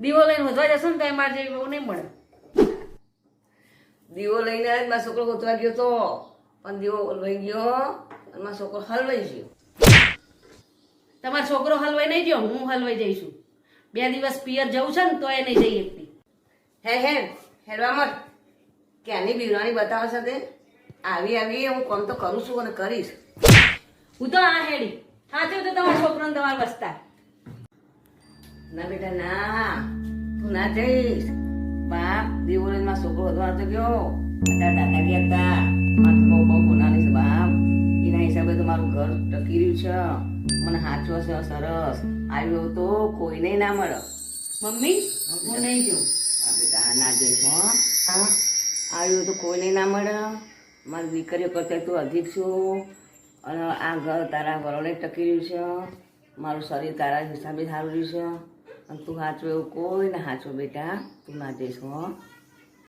દીવો લઈને વધવા જશો ને તો એ મારે જેવી બહુ નહીં મળે. દીવો લઈને જ મારો છોકરો ગોતવા ગયો તો પણ દીવો લઈ ગયો અને મારો છોકરો હલવાઈ ગયો. તમારો છોકરો હલવાઈ નહીં ગયો, હું હલવાઈ જઈશું. 2 દિવસ પિયર જવું છે ને તો એ નહીં જઈ એકતી. હેડવા મત ક્યાંની બીવરાણી બતાવે છે તે આવી હું કોમ તો કરું છું અને કરીશ. હું તો આ હેડી સાચું તો તમારા છોકરાને તમારા વસતા. ના બેટા ના, તું ના જઈશ. બાપ દીવો લઈને મારો છોકરો વધવાનો તો ગયો. તારા દાદા ગયા હતા મારે બહુ બહુ બોલાવાની છે બાપ. એના હિસાબે તો મારું ઘર ટકી રહ્યું છે. મને સાચો છે સરસ. આવ્યો તો કોઈને ના મળે. મમ્મી હું નહીં જઉં. હા બેટા ના જઈશ હો. હા આવ્યું તો કોઈને ના મળે. મારી દીકરીઓ કરતા તું અધિક છું અને આ ઘર તારા વરોને ટકી રહ્યું છે. મારું શરીર તારા હિસાબે સારું રહ્યું છે અને તું સાચું એવું કોઈ ના સાચું બેટા તું ના જઈશ હો.